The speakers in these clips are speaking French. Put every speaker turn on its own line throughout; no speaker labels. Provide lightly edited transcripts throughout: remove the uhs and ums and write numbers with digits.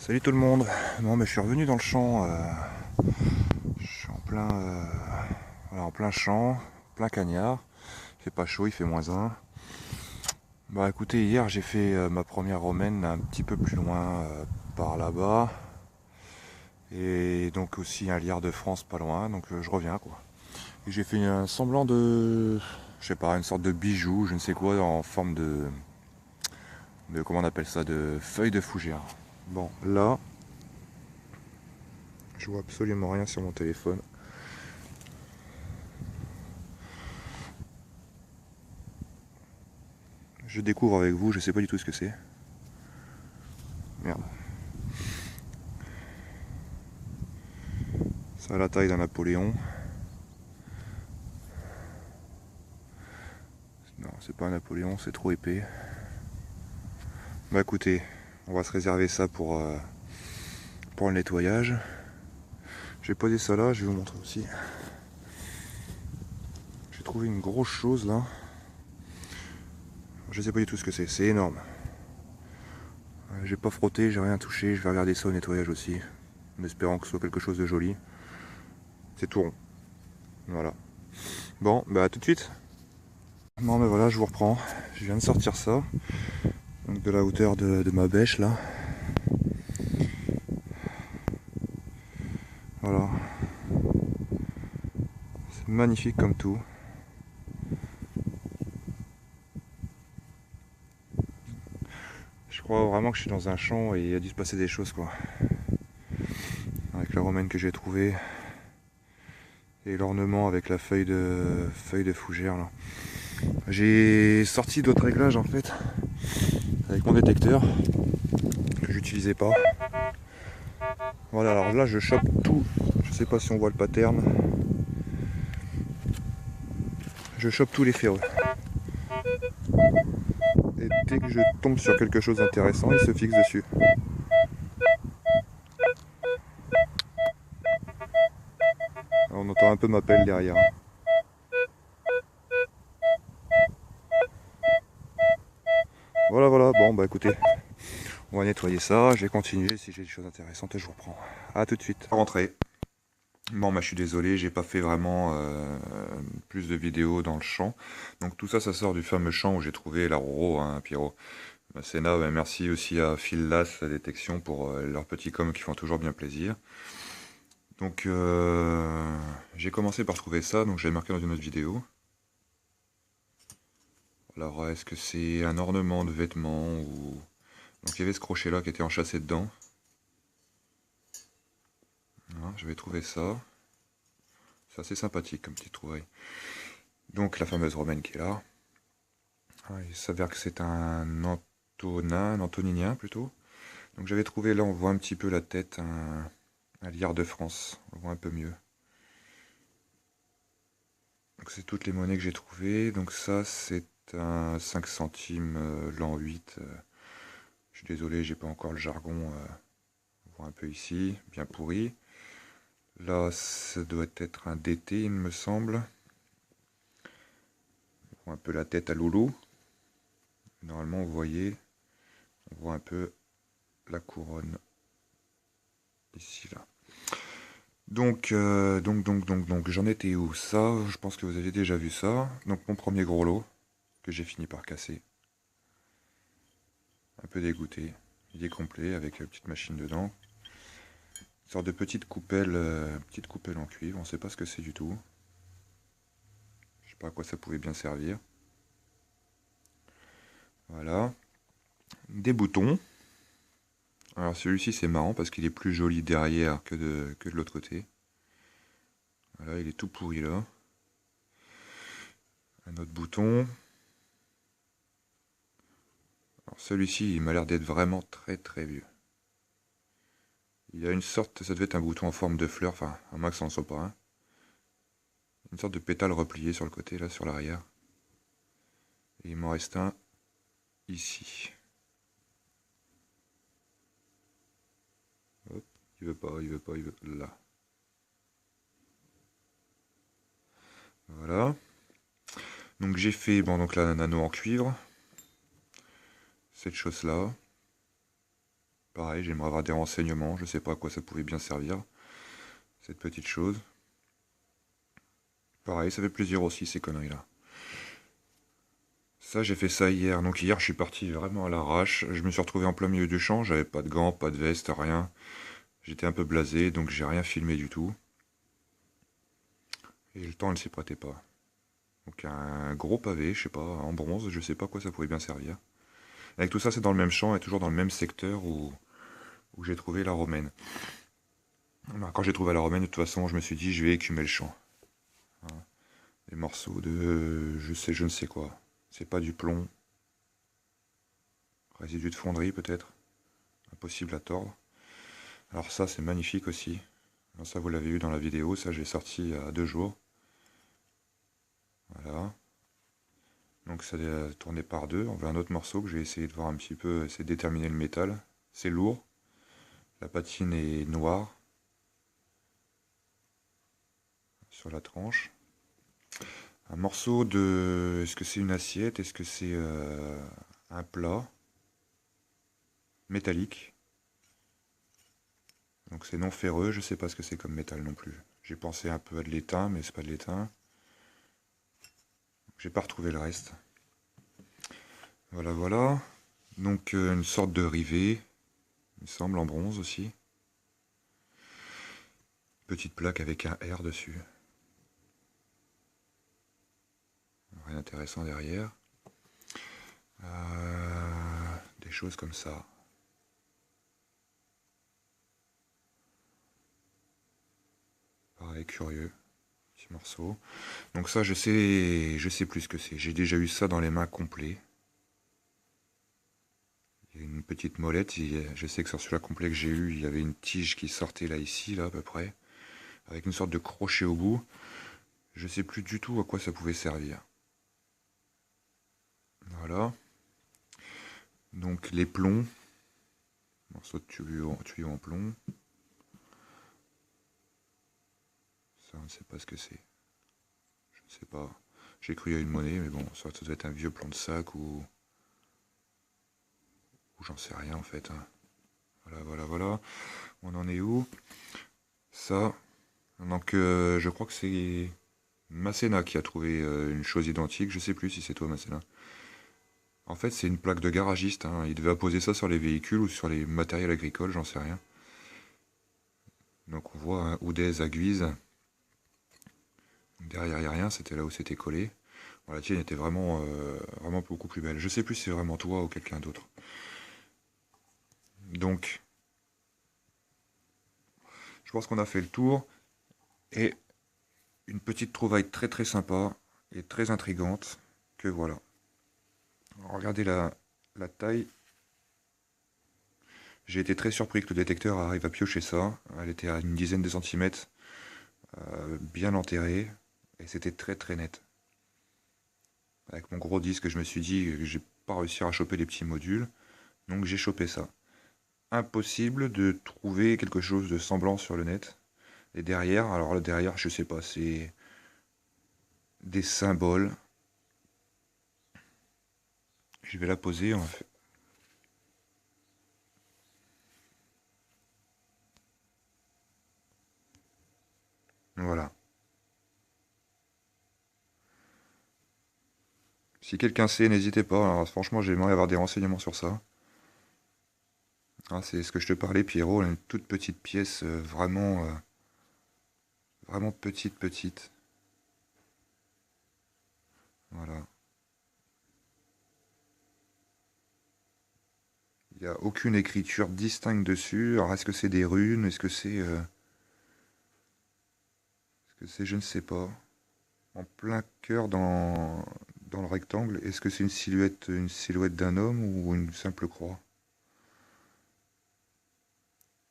Salut tout le monde. Non mais je suis revenu dans le champ. Je suis voilà, en plein champ, plein cagnard. Il fait pas chaud, il fait -1. Bah écoutez, hier j'ai fait ma première romaine un petit peu plus loin par là-bas. Et donc aussi un liard de France pas loin, donc je reviens quoi. Et j'ai fait un semblant de, je sais pas, une sorte de bijou, je ne sais quoi, en forme de comment on appelle ça, de feuille de fougère. Bon, là, je vois absolument rien sur mon téléphone. Je découvre avec vous, je sais pas du tout ce que c'est. Merde. Ça a la taille d'un Napoléon. Non, c'est pas un Napoléon, c'est trop épais. Bah écoutez, on va se réserver ça pour le nettoyage. Je vais poser ça là, je vais vous montrer aussi. J'ai trouvé une grosse chose là. Je sais pas du tout ce que c'est énorme. J'ai pas frotté, j'ai rien touché, je vais regarder ça au nettoyage aussi. En espérant que ce soit quelque chose de joli. C'est tout rond. Voilà. Bon, bah à tout de suite. Bon mais voilà, je vous reprends. Je viens de sortir ça. Donc de la hauteur de ma bêche là. Voilà. C'est magnifique comme tout. Je crois vraiment que je suis dans un champ et il a dû se passer des choses quoi. Avec la romaine que j'ai trouvée et l'ornement avec la feuille de fougère là. J'ai sorti d'autres réglages en fait avec mon détecteur que j'utilisais pas. Voilà, alors là je chope tout. Je sais pas si on voit le pattern. Je chope tous les ferreux. Et dès que je tombe sur quelque chose d'intéressant, il se fixe dessus. Alors, on entend un peu ma pelle derrière. Voilà, voilà, bon bah écoutez, on va nettoyer ça, je vais continuer, si j'ai des choses intéressantes je vous reprends. A tout de suite. Rentrée. Bon bah je suis désolé, j'ai pas fait vraiment plus de vidéos dans le champ. Donc tout ça, ça sort du fameux champ où j'ai trouvé la Roro, hein, Pierrot. Bah, Sénat, bah, merci aussi à Phil Lass, la détection, pour leurs petits coms qui font toujours bien plaisir. Donc j'ai commencé par trouver ça, donc j'avais marqué dans une autre vidéo. Alors est-ce que c'est un ornement de vêtements ou... Donc il y avait ce crochet là qui était enchâssé dedans. Voilà, j'avais trouvé ça. C'est assez sympathique comme petite trouvaille. Donc la fameuse romaine qui est là. Il s'avère que c'est un Antonin, un Antoninien plutôt. Donc j'avais trouvé là, on voit un petit peu la tête, un liard de France. On voit un peu mieux. Donc c'est toutes les monnaies que j'ai trouvées. Donc ça c'est un 5 centimes l'an 8. Je suis désolé, j'ai pas encore le jargon. On voit un peu ici, bien pourri. Là ça doit être un DT il me semble. On voit un peu la tête à loulou. Normalement vous voyez, on voit un peu la couronne ici là. Donc, j'en étais où? Ça, je pense que vous avez déjà vu ça. Donc, mon premier gros lot, que j'ai fini par casser. Un peu dégoûté. Il est complet, avec une petite machine dedans. Une sorte de petite coupelle en cuivre, on sait pas ce que c'est du tout. Je sais pas à quoi ça pouvait bien servir. Voilà. Des boutons. Alors, celui-ci, c'est marrant, parce qu'il est plus joli derrière que de l'autre côté. Voilà, il est tout pourri là. Un autre bouton. Alors celui-ci, il m'a l'air d'être vraiment très très vieux. Il y a une sorte, ça devait être un bouton en forme de fleur, enfin, à moins que ça n'en soit pas un. Une sorte de pétale repliée sur le côté, là, sur l'arrière. Et il m'en reste un ici. Hop, il veut pas, il veut pas, il veut... Là. Voilà. Donc j'ai fait, bon, donc là, un anneau en cuivre. Cette chose-là. Pareil, j'aimerais avoir des renseignements, je sais pas à quoi ça pouvait bien servir, cette petite chose. Pareil, ça fait plaisir aussi ces conneries-là. Ça, j'ai fait ça hier. Donc hier, je suis parti vraiment à l'arrache. Je me suis retrouvé en plein milieu du champ, j'avais pas de gants, pas de veste, rien. J'étais un peu blasé, donc j'ai rien filmé du tout. Et le temps ne s'y prêtait pas. Donc un gros pavé, je sais pas, en bronze, je sais pas à quoi ça pouvait bien servir. Avec tout ça, c'est dans le même champ et toujours dans le même secteur où j'ai trouvé la romaine. Alors, quand j'ai trouvé la romaine, de toute façon, je me suis dit, je vais écumer le champ. Voilà. Des morceaux de, je ne sais quoi. C'est pas du plomb. Résidu de fonderie peut-être. Impossible à tordre. Alors ça, c'est magnifique aussi. Alors ça, vous l'avez vu dans la vidéo. Ça, j'ai sorti il y a 2 jours. Voilà. Donc ça est tourné par deux. On veut un autre morceau que j'ai essayé de voir un petit peu, essayer de déterminer le métal. C'est lourd. La patine est noire sur la tranche. Un morceau de... Est-ce que c'est une assiette? Est-ce que c'est un plat métallique? Donc c'est non ferreux, je sais pas ce que c'est comme métal non plus. J'ai pensé un peu à de l'étain, mais c'est pas de l'étain. J'ai pas retrouvé le reste. Voilà, voilà. Donc une sorte de rivet, il me semble, en bronze aussi. Petite plaque avec un R dessus. Rien d'intéressant derrière. Des choses comme ça. Pareil, curieux. Petit morceau. Donc ça, je sais plus ce que c'est. J'ai déjà eu ça dans les mains complet. Il y a une petite molette. Je sais que sur celui-là complet que j'ai eu, il y avait une tige qui sortait là, ici, là, à peu près. Avec une sorte de crochet au bout. Je sais plus du tout à quoi ça pouvait servir. Voilà. Donc les plombs. Morceau de tuyau en plomb. Ça, on ne sait pas ce que c'est. Je ne sais pas. J'ai cru à une monnaie, mais bon, ça doit être un vieux plan de sac ou j'en sais rien en fait, hein. Voilà, voilà, voilà. On en est où? Ça. Donc je crois que c'est Masséna qui a trouvé une chose identique. Je sais plus si c'est toi, Masséna. En fait, c'est une plaque de garagiste, hein. Il devait apposer ça sur les véhicules ou sur les matériels agricoles, j'en sais rien. Donc on voit un Oudez à Guise. Derrière, il n'y a rien, c'était là où c'était collé. Bon, la tienne était vraiment, vraiment beaucoup plus belle. Je sais plus si c'est vraiment toi ou quelqu'un d'autre. Donc, je pense qu'on a fait le tour. Et une petite trouvaille très très sympa et très intrigante. Que voilà. Alors, regardez la taille. J'ai été très surpris que le détecteur arrive à piocher ça. Elle était à une dizaine de centimètres, bien enterrée. Et c'était très très net. Avec mon gros disque, je me suis dit que j'ai pas réussi à choper les petits modules. Donc j'ai chopé ça. Impossible de trouver quelque chose de semblant sur le net. Et derrière, alors là derrière, je sais pas, c'est des symboles. Je vais la poser. Voilà. Si quelqu'un sait, n'hésitez pas. Alors, franchement, j'aimerais avoir des renseignements sur ça. Ah, c'est ce que je te parlais, Pierrot. Une toute petite pièce, vraiment, vraiment petite, petite. Voilà. Il n'y a aucune écriture distincte dessus. Alors, est-ce que c'est des runes? Est-ce que c'est, je ne sais pas. En plein cœur dans le rectangle. Est-ce que c'est une silhouette d'un homme ou une simple croix?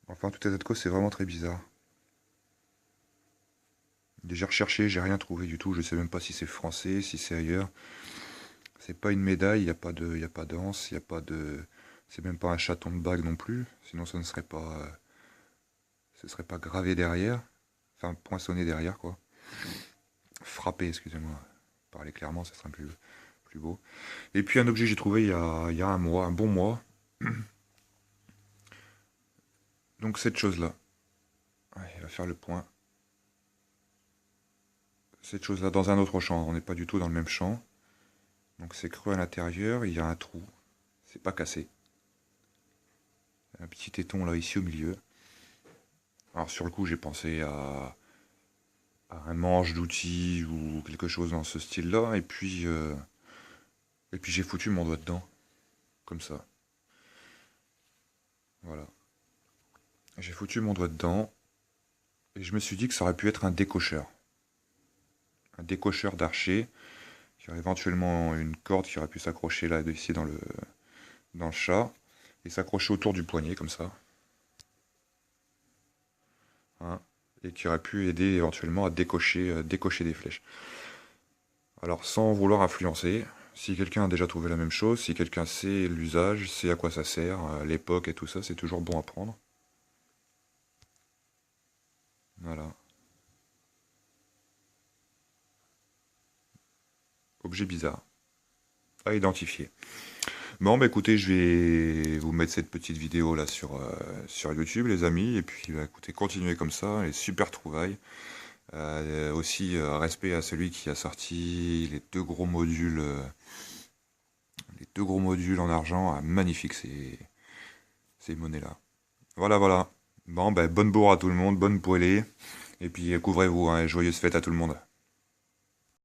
Enfin, tout état de cause, c'est vraiment très bizarre. J'ai recherché, j'ai rien trouvé du tout. Je sais même pas si c'est français, si c'est ailleurs. C'est pas une médaille, il n'y a pas de, y a pas d'anse, il y a pas de, c'est même pas un chaton de bague non plus. Sinon, ça ne serait pas, ce serait pas gravé derrière, enfin poinçonné derrière quoi. Frappé, excusez-moi. Parler clairement, ça serait plus beau. Et puis un objet que j'ai trouvé il y a un mois, un bon mois. Donc cette chose-là, ouais, il va faire le point. Cette chose-là dans un autre champ, on n'est pas du tout dans le même champ. Donc c'est creux à l'intérieur, il y a un trou, c'est pas cassé. Un petit téton là ici au milieu. Alors sur le coup j'ai pensé à un manche d'outils ou quelque chose dans ce style-là, et puis j'ai foutu mon doigt dedans, comme ça. Voilà. J'ai foutu mon doigt dedans, et je me suis dit que ça aurait pu être un décocheur. Un décocheur d'archer, qui aurait éventuellement une corde qui aurait pu s'accrocher là, ici dans le chat, et s'accrocher autour du poignet, comme ça. Hein, et qui aurait pu aider éventuellement à décocher des flèches. Alors sans vouloir influencer, si quelqu'un a déjà trouvé la même chose, si quelqu'un sait l'usage, sait à quoi ça sert, l'époque et tout ça, c'est toujours bon à prendre. Voilà. Objet bizarre à identifier. Bon, bah écoutez, je vais vous mettre cette petite vidéo là sur YouTube, les amis, et puis bah, écoutez, continuez comme ça, les super trouvailles. Aussi, respect à celui qui a sorti les deux gros modules en argent, magnifiques ces monnaies-là. Voilà, voilà. Bon, ben, bonne bourre à tout le monde, bonne poêlée, et puis couvrez-vous, hein, et joyeuses fêtes à tout le monde.